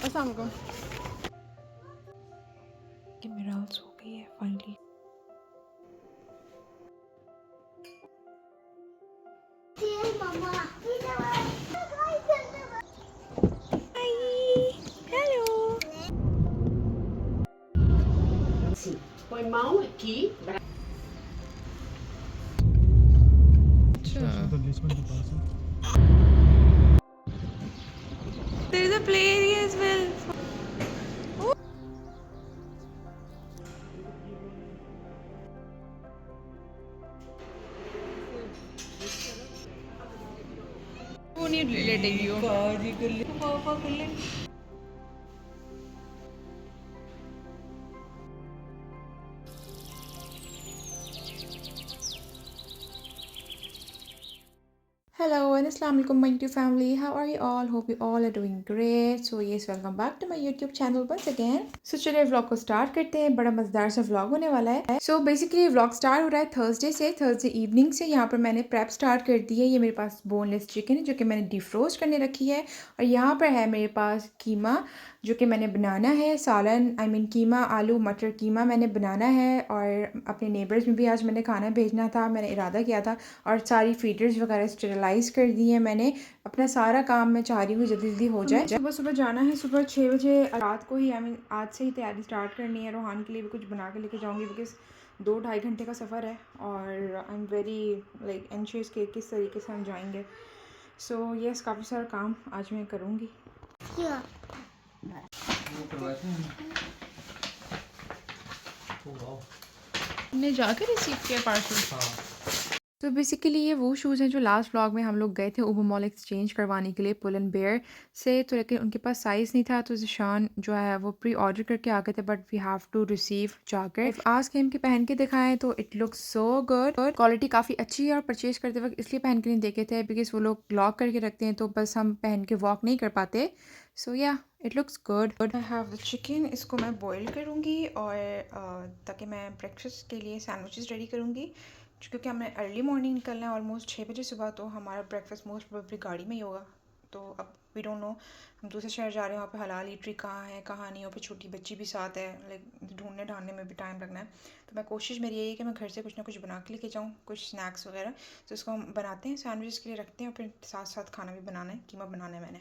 अस्सलाम वालेकुम। कि मिराल सो गई है finally. Hello. Põe mão aqui. There is a play area as well. वो नहीं लेटेगी वो। पापा कर ले। Hello and assalamu alaikum my YouTube family. How are you all? Hope you all are doing great. So yes, welcome back to my YouTube channel once again. So चलिए vlog को start करते हैं। बड़ा मज़ेदार सा व्लॉग होने वाला है। So बेसिकली व्लॉग स्टार्ट हो रहा है थर्सडे से। थर्सडे इवनिंग से यहाँ पर मैंने प्रेप स्टार्ट कर दी है। ये मेरे पास बोनलेस चिकन है जो कि मैंने डिफ्रोस्ट करने रखी है, और यहाँ पर है मेरे पास कीमा जो कि मैंने बनाना है। सालन कीमा आलू मटर कीमा मैंने बनाना है, और अपने नेबर्स में भी आज मैंने खाना भेजना था, मैंने इरादा किया था। और सारी फीडर्स वगैरह स्टेरलाइज़ कर दी है मैंने। अपना सारा काम मैं चाह रही हूँ जल्दी जल्दी हो जाए। सुबह सुबह जाना है, सुबह 6 बजे रात को ही आज से ही तैयारी स्टार्ट करनी है। रोहान के लिए भी कुछ बना के लेके जाऊँगी बिकॉज 2-2.5 घंटे का सफ़र है, और I am very like anxious कि किस तरीके से हम जाएंगे। सो यस, काफ़ी सारा काम आज मैं करूँगी। हमने जाकर रिसीव किया पार्सल। तो बेसिकली ये वो शूज़ हैं जो लास्ट व्लॉग में हम लोग गए थे उबर मॉल एक्सचेंज करवाने के लिए पुल एंड बेयर से। तो लेकिन उनके पास साइज़ नहीं था, तो ज़िशान जो है वो प्री ऑर्डर करके आ गए थे, but we have to receive जाकर। आज के इनके पहन के दिखाएं तो इट लुक्स सो गुड, और क्वालिटी काफ़ी अच्छी है। और परचेज़ करते वक्त इसलिए पहन के नहीं देखे थे बिकॉज वो लोग लॉक करके रखते हैं, तो बस हम पहन के वॉक नहीं कर पाते। सो या it looks good. I have the chicken, इसको मैं बॉईल करूँगी, और ताकि मैं ब्रेकफास्ट के लिए सैंडविचेस रेडी करूँगी, क्योंकि हमें अर्ली मॉर्निंग निकलना है ऑलमोस्ट 6 बजे सुबह। तो हमारा ब्रेकफास्ट मोस्ट प्रोबेबली गाड़ी में ही होगा। तो अब वी डोंट नो, हम दूसरे शहर जा रहे हैं, वहाँ पे हलाल ईटरी कहाँ है कहाँ नहीं, और फिर छोटी बच्ची भी साथ है, लाइक ढूंढने ढांढने में भी टाइम लगना है। तो मैं कोशिश मेरी यही है कि मैं घर से कुछ ना कुछ बना के लेके जाऊँ, कुछ स्नैक्स वगैरह। तो उसको हम बनाते हैं, सैंडविच के लिए रखते हैं, और फिर साथ साथ खाना भी बनाना है, कीमा बनाना है मैंने।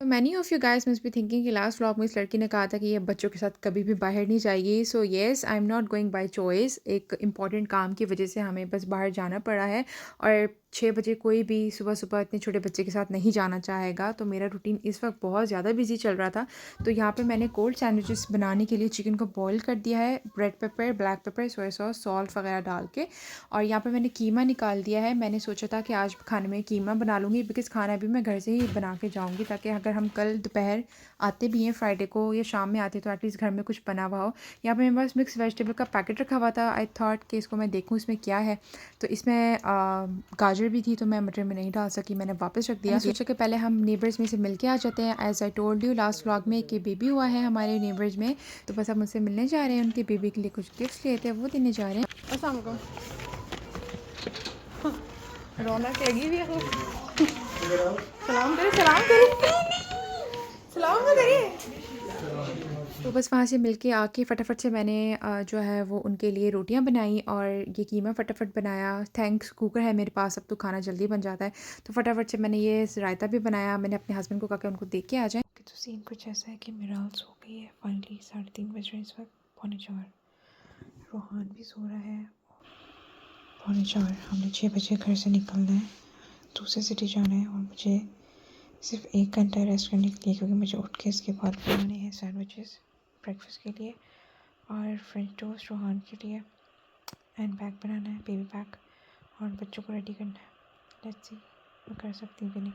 तो many of you guys must be thinking कि लास्ट व्लॉग में इस लड़की ने कहा था कि ये बच्चों के साथ कभी भी बाहर नहीं जाएगी। So yes, I am not going by choice. एक इम्पॉर्टेंट काम की वजह से हमें बस बाहर जाना पड़ा है, और 6 बजे कोई भी सुबह सुबह इतने छोटे बच्चे के साथ नहीं जाना चाहेगा। तो मेरा रूटीन इस वक्त बहुत ज़्यादा बिजी चल रहा था। तो यहाँ पे मैंने कोल्ड सैंडविचेस बनाने के लिए चिकन को बॉईल कर दिया है, red pepper black pepper soya sauce salt वगैरह डाल के। और यहाँ पे मैंने कीमा निकाल दिया है। मैंने सोचा था कि आज खाने में कीमा बना लूँगी बिकॉज़ खाना भी मैं घर से ही बना के जाऊँगी, ताकि अगर हम कल दोपहर आते भी हैं फ्राइडे को या शाम में आते तो एटलीस्ट घर में कुछ बना हुआ हो। यहाँ पे मेरे पास मिक्स वेजिटेबल का पैकेट रखा हुआ था। आई थॉट कि इसको मैं देखूँ इसमें क्या है। तो इसमें गाजर भी थी, तो मैं मटर में नहीं डाल सकी, मैंने वापस रख दिया। सोचा कि पहले हम नेबर्स में से मिल के आ जाते हैं। As I told you last vlog में कि बेबी हुआ है हमारे नेबर्स में, तो बस हम उनसे मिलने जा रहे हैं। उनके बेबी के लिए कुछ गिफ्ट्स लिए थे, वो देने जा रहे हैं। अस्सलाम वालेकुम। रौनक हैगी भी है। सलाम करे, सलाम करे, सलाम तो करिए। तो बस वहाँ से मिलके आके फटाफट से मैंने जो है वो उनके लिए रोटियां बनाई, और ये कीमा फटाफट बनाया। थैंक्स कुकर है मेरे पास, अब तो खाना जल्दी बन जाता है। तो फटाफट से मैंने ये रायता भी बनाया। मैंने अपने हस्बैंड को कहा कि उनको देख के आ जाएं। तो सीन कुछ ऐसा है कि मिराल सो गई है फाइनली। 3:30 बज रहे हैं इस वक्त, 3:45। रोहान भी सो रहा है। 4:45 हमने 6 बजे घर से निकलना है, दूसरे सिटी जाना है, और मुझे सिर्फ 1 घंटा रेस्ट करने के लिए, क्योंकि मुझे उठ के इसके बाद बनाने हैं सैंडविचेस ब्रेकफास्ट के लिए, और फ्रेंच टोस्ट रोहान के लिए, एंड बैग बनाना है, बेबी बैग, और बच्चों को रेडी करना है। लेट्स सी मैं कर सकती हूँ कि नहीं।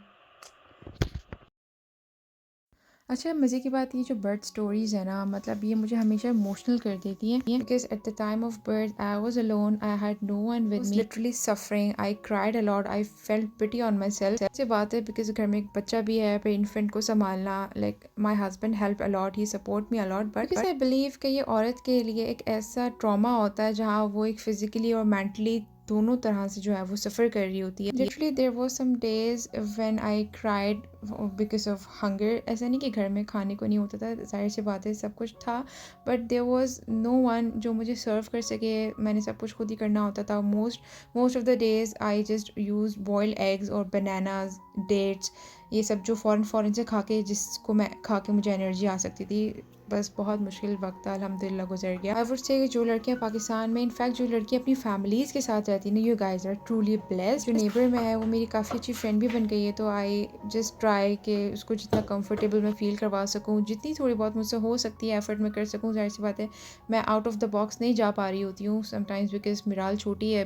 अच्छा, मज़े की बात ये जो बर्थ स्टोरीज़ है ना, मतलब ये मुझे हमेशा इमोशनल कर देती हैं, because at the time of birth I was alone, I had no one with me, literally suffering, I cried a lot, I felt pity on myself. ऐसी बात है बिकॉज घर में एक बच्चा भी है, फिर इन्फेंट को संभालना, like my husband help allot, he support me a lot, but I believe कि ये औरत के लिए एक ऐसा ट्रॉमा होता है जहाँ वो एक फ़िज़िकली और मेंटली दोनों तरह से जो है वो सफ़र कर रही होती है। Literally there was some days when I cried because of hunger. ऐसा नहीं कि घर में खाने को नहीं होता था, जाहिर सी बात है सब कुछ था, but there was no one जो मुझे सर्व कर सके। मैंने सब कुछ खुद ही करना होता था। Most of the days I just use boiled eggs और बनानाज, डेट्स, ये सब जो फ़ौरन से खा के, जिसको मैं खा के मुझे एनर्जी आ सकती थी। बस बहुत मुश्किल वक्त था, अल्हम्दुलिल्लाह गुजर गया। आई वुड से जो लड़कियां पाकिस्तान में, इनफैक्ट जो लड़कियां अपनी फैमिलीज़ के साथ रहती हैं ना, you guys are truly blessed. जो नेबर में है वो मेरी काफ़ी अच्छी फ्रेंड भी बन गई है, तो आई जस्ट ट्राई कि उसको जितना कंफर्टेबल मैं फ़ील करवा सकूँ, जितनी थोड़ी बहुत मुझसे हो सकती है एफर्ट में कर सकूँ। जाहिर सी बात है मैं आउट ऑफ द बॉक्स नहीं जा पा रही होती हूँ समटाइम्स, बिकॉज मिराल छोटी है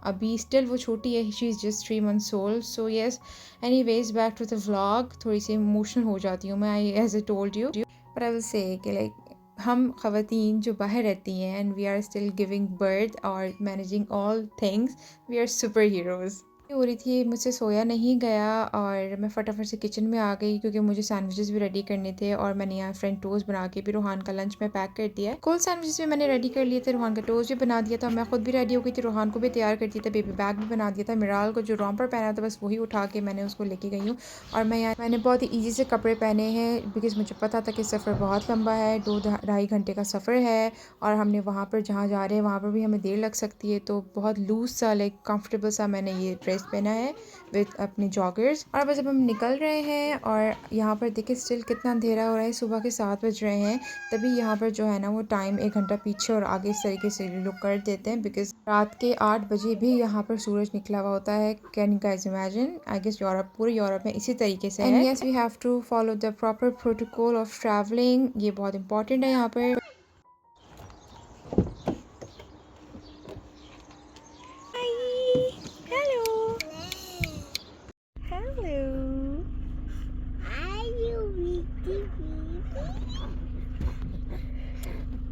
अभी स्टिल वो छोटी है, she is just 3 months old। So yes, anyways back to the vlog. थोड़ी सी इमोशनल हो जाती हूँ मैं, as I told you, but I will say कि लाइक हम ख़वातीन जो बाहर रहती हैं and we are still giving birth और managing all things, we are superheroes. हो रही थी, मुझसे सोया नहीं गया और मैं फटाफट से किचन में आ गई क्योंकि मुझे सैंडविचेस भी रेडी करने थे और मैंने यहाँ फ्रेंच टोस्ट बना के भी रोहान का लंच में पैक कर दिया है। कोल्ड सैंडविचेस भी मैंने रेडी कर लिए थे, रोहान का टोस्ट भी बना दिया था, मैं खुद भी रेडी हो गई थी, रोहान को भी तैयार कर दिया था, बेबी बैग भी बना दिया था। मिराल को जो रॉम्पर पहना था बस वही उठा के मैंने उसको लेके गई हूँ। और मैंने बहुत ही ईजी से कपड़े पहने हैं बिकॉज मुझे पता था कि सफ़र बहुत लंबा है, 2-2.5 घंटे का सफ़र है और हमने वहाँ पर जहाँ जा रहे हैं वहाँ पर भी हमें देर लग सकती है, तो बहुत लूज सा लाइक कंफर्टेबल सा मैंने ये ड्रेस पहना है विद अपने जॉगर्स। और बस अब हम निकल रहे हैं और यहाँ पर देखिए स्टिल कितना अंधेरा हो रहा है, सुबह के 7 बज रहे हैं। तभी यहाँ पर जो है ना वो टाइम 1 घंटा पीछे और आगे इस तरीके से लोग कर देते हैं बिकॉज रात के 8 बजे भी यहाँ पर सूरज निकला हुआ होता है। Can you guys imagine? I guess पूरे यूरोप में इसी तरीके से है। And yes, we have to follow the proper protocol of travelling, ये बहुत इंपॉर्टेंट है यहाँ पर।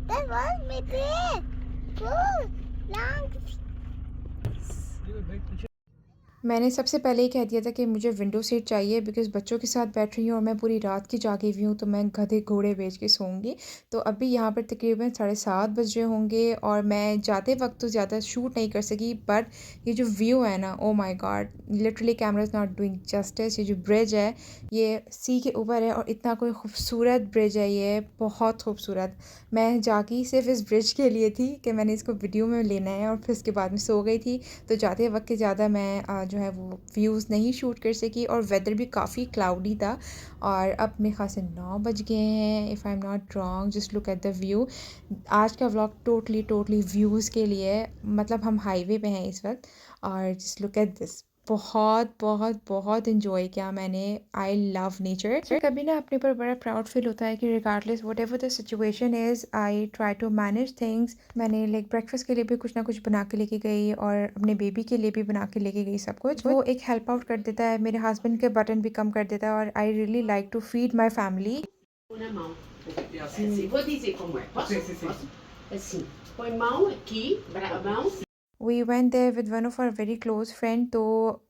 That was me there. Cool. Long. मैंने सबसे पहले ही कह दिया था कि मुझे विंडो सीट चाहिए बिकॉज़ बच्चों के साथ बैठ रही हूँ और मैं पूरी रात की जागी हुई हूँ, तो मैं गधे घोड़े बेच के सोऊंगी। तो अभी यहाँ पर तकरीबन 7:30 बज रहे होंगे और मैं जाते वक्त तो ज़्यादा शूट नहीं कर सकी, बट ये जो व्यू है ना, oh my God, literally camera is not doing justice. ये जो ब्रिज है ये सी के ऊपर है और इतना कोई खूबसूरत ब्रिज है, ये बहुत खूबसूरत। मैं जागी सिर्फ इस ब्रिज के लिए थी कि मैंने इसको वीडियो में लेना है और फिर उसके बाद में सो गई थी, तो जाते वक्त के ज़्यादा मैं जो है वो व्यूज़ नहीं शूट कर सकी और वेदर भी काफ़ी क्लाउडी था। और अब मेरे ख़ास से 9 बज गए हैं, if I am not wrong. Just look at the view. आज का व्लॉग टोटली व्यूज़ के लिए, मतलब हम हाईवे पे हैं इस वक्त और जस्ट लुक एट दिस। बहुत इंजॉय किया मैंने। I love nature. कभी ना अपने ऊपर बड़ा प्राउड फील होता है कि regardless whatever the situation is, I try to manage things. मैंने लाइक ब्रेकफास्ट के लिए भी कुछ ना कुछ बना के लेके गई और अपने बेबी के लिए भी बना के लेके गई सब कुछ। वो एक हेल्प आउट कर देता है, मेरे हस्बैंड के बटन भी कम कर देता है और I really like to feed my family. Uma mão. Assim, vou dizer como é. Posso? Posso? Assim, põe mão aqui, mão. We went there with one of our very close friend, तो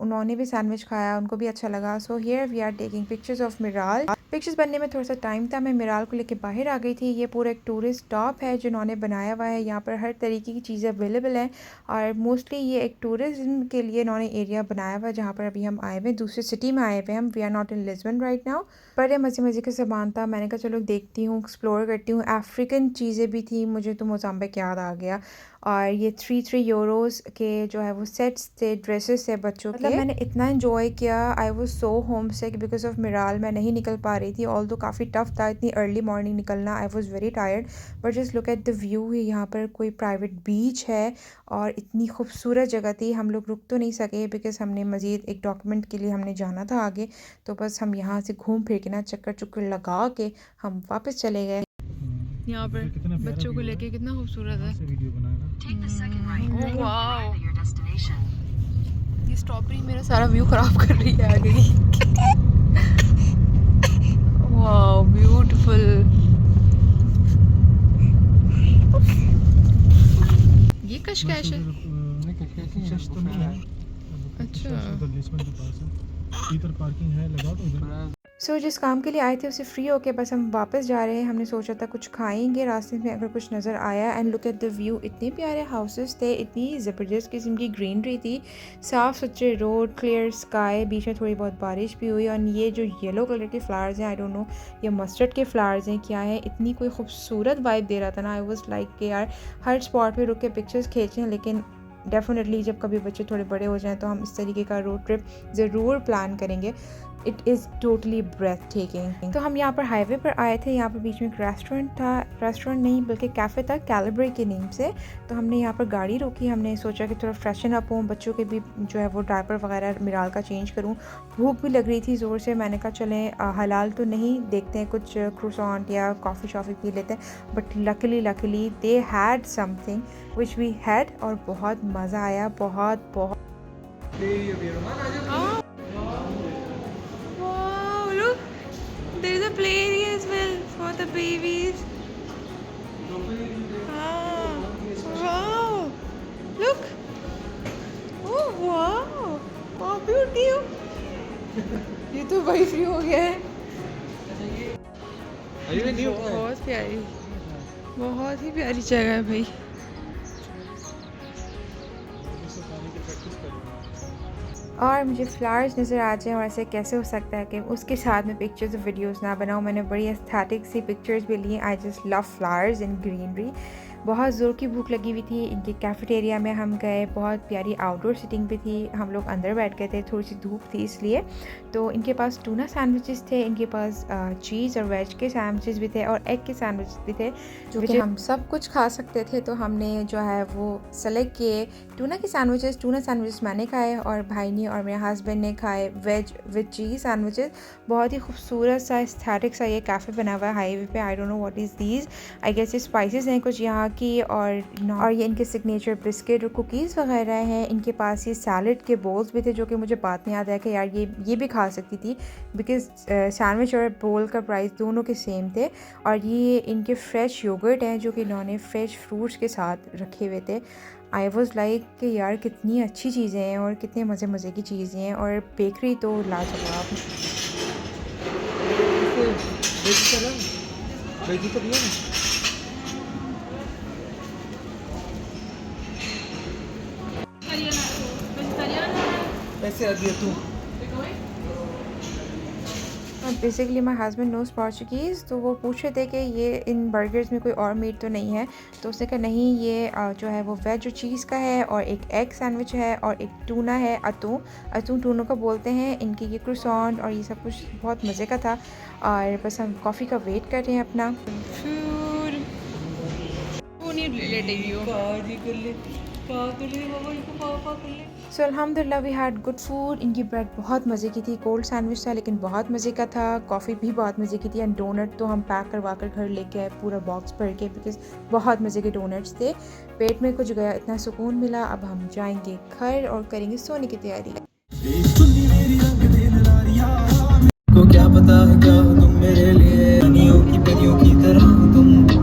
उन्होंने भी sandwich खाया, उनको भी अच्छा लगा। So here we are taking pictures of मिराल। Pictures बनने में थोड़ा सा टाइम था, मैं मिराल को लेके बाहर आ गई थी। ये पूरा एक टूरिस्ट स्टॉप है जो उन्होंने बनाया हुआ है, यहाँ पर हर तरीके की चीज़ें अवेलेबल हैं और मोस्टली ये एक टूरिज्म के लिए इन्होंने एरिया बनाया हुआ है जहाँ पर अभी हम आए हुए हैं, दूसरी सिटी में आए हुए हैं हम। We are not in Lisbon right now. बड़े मज़े का सामान था, मैंने कहा चलो देखती हूँ, एक्सप्लोर करती हूँ। अफ्रीकन चीज़ें भी थी, मुझे तो मोज़ाम्बिक याद आ गया। और ये 3 यूरोज़ के जो है वो सेट्स थे, ड्रेसेस थे बच्चों के। मतलब मैंने इतना एंजॉय किया। I was so homesick because of Miral, मैं नहीं निकल पा रही थी, ऑल तो काफ़ी टफ था इतनी अर्ली मॉर्निंग निकलना। I was very tired, but just look at the view. यहाँ पर कोई प्राइवेट बीच है और इतनी खूबसूरत जगह थी। हम लोग रुक तो नहीं सके बिकॉज हमने मज़ीद एक डॉक्यूमेंट के लिए हमने जाना था आगे, तो बस हम यहाँ से घूम फिर के ना चक्कर लगा के हम वापस चले गए। यहाँ पर बच्चों को लेके कितना खूबसूरत है। वाओ, ये स्ट्रॉबेरी मेरा सारा व्यू खराब कर रही है आगे की। Wow beautiful. ये कशकश है। अच्छा, इधर पार्किंग है, लगा दो उधर। सो जिस काम के लिए आए थे उससे फ्री होके बस हम वापस जा रहे हैं। हमने सोचा था कुछ खाएंगे रास्ते में अगर कुछ नज़र आया। And look at the view, इतने प्यारे हाउसेस थे, इतनी ज़बरदस्त किस्म की ग्रीनरी थी, साफ़ सुथरे रोड, क्लियर स्काई, बीच में थोड़ी बहुत बारिश भी हुई। और ये जो येलो कलर के फ्लावर्स हैं, आई डोंट नो ये मस्टर्ड के फ्लावर्स हैं क्या है, इतनी कोई खूबसूरत वाइब दे रहा था ना। आई वाज लाइक कि यार हर स्पॉट पे रुक के पिक्चर्स खींचें, लेकिन डेफिनेटली जब कभी बच्चे थोड़े बड़े हो जाएं तो हम इस तरीके का रोड ट्रिप ज़रूर प्लान करेंगे। It is totally breathtaking. तो हम यहाँ पर हाईवे पर आए थे, यहाँ पर बीच में एक रेस्टोरेंट था, रेस्टोरेंट नहीं बल्कि कैफ़े था, कैलिब्रे के नेम से। तो हमने यहाँ पर गाड़ी रोकी, हमने सोचा कि थोड़ा फ्रेशन अप हों, बच्चों के भी जो है वो डायपर वगैरह मिराल का चेंज करूँ। भूख भी लग रही थी ज़ोर से, मैंने कहा चलें हलाल तो नहीं, देखते हैं कुछ क्रोसॉन्ट या कॉफ़ी शॉफ़ी पी लेते हैं। But luckily they had something which we had, और बहुत मज़ा आया, बहुत बहुत। Wow, look, there is a play area as well for the babies. Ah, wow, look. Oh wow, how beautiful. ये तो भाई फ्री हो गया है। बहुत प्यारी, बहुत ही प्यारी जगह है भाई। और मुझे फ्लावर्स नज़र आ जाए और ऐसे कैसे हो सकता है कि उसके साथ में पिक्चर्स और वीडियोस ना बनाऊँ। मैंने बड़ी एस्थेटिक सी पिक्चर्स भी ली। I just love flowers in greenery. बहुत ज़ोर की भूख लगी हुई थी। इनके कैफ़ेटेरिया में हम गए, बहुत प्यारी आउटडोर सीटिंग भी थी, हम लोग अंदर बैठ गए थे, थोड़ी सी धूप थी इसलिए। तो इनके पास टूना सैंडविचेस थे, इनके पास चीज़ और वेज के सैंडविचेस भी थे और एग के सैंडविचेस भी थे, जो कि हम सब कुछ खा सकते थे। तो हमने जो है वो सेलेक्ट किए टूना के सैंडविचेस। टूना सैंडविचेस मैंने खाए और भाई ने और मेरे हस्बैंड ने खाए वेज विद चीज़ सैंडविचेस। बहुत ही खूबसूरत सा एस्थेटिक सा ये कैफ़े बना हुआ है हाईवे पे। I don't know what is these, I guess ये स्पाइसेस हैं कुछ यहाँ की, और ये इनके सिग्नेचर बिस्किट और कुकीज़ वगैरह हैं। इनके पास ये सैलड के बोल्स भी थे, जो कि मुझे बात नहीं याद है कि यार ये भी खा सकती थी, बिकॉज सैंडविच और बोल का प्राइस दोनों के सेम थे। और ये इनके फ्रेश योगर्ट हैं जो कि इन्होंने फ्रेश फ्रूट्स के साथ रखे हुए थे। आई वॉज़ लाइक कि यार कितनी अच्छी चीज़ें हैं और कितने मज़े की चीज़ें हैं, और बेकरी तो लाजवाब। Basically my husband knows Portuguese, तो वो पूछ रहे थे कि ये इन बर्गर्स में कोई और मीट तो नहीं है। तो उसने कहा नहीं, ये जो है वो वेज और चीज़ का है, और एक एग सैंडविच है, और एक टूना है, अतू टूनों का बोलते हैं। इनके ये क्रोसॉन्ट और ये सब कुछ बहुत मज़े का था। और बस हम कॉफ़ी का वेट कर रहे हैं अपना। सो अल्हम्दुलिल्लाह वी हैड गुड फूड। इनकी ब्रेड बहुत मज़े की थी, कोल्ड सैंडविच था लेकिन बहुत मज़े का था, कॉफ़ी भी बहुत मज़े की थी, एंड डोनट तो हम पैक करवा कर घर लेके आए पूरा बॉक्स भर के, बिकॉज बहुत मज़े के डोनट्स थे। पेट में कुछ गया, इतना सुकून मिला। अब हम जाएंगे घर और करेंगे सोने की तैयारी। क्या पता क्या हो तुम मेरे लिए, परियों की तरह तुम।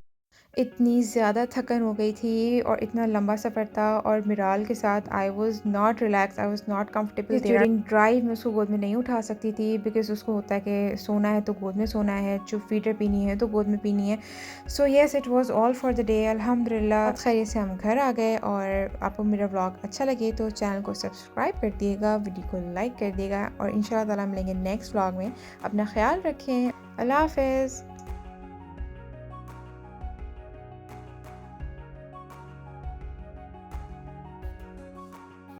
इतनी ज़्यादा थकन हो गई थी और इतना लंबा सफ़र था, और मिराल के साथ I was not relax, I was not comfortable. During drive मैं उसको गोद में नहीं उठा सकती थी, बिकॉज उसको होता है कि सोना है तो गोद में सोना है, चुप फीडर पीनी है तो गोद में पीनी है। So yes, it was all for the day. अल्हम्दुलिल्लाह खैरियत से हम घर आ गए। और आपको मेरा व्लॉग अच्छा लगे तो चैनल को सब्सक्राइब कर दिएगा, वीडियो को लाइक कर दिएगा, और इंशाल्लाह ताला मिलेंगे नेक्स्ट व्लॉग में। अपना ख्याल रखें। अल्लाह हाफ़िज़।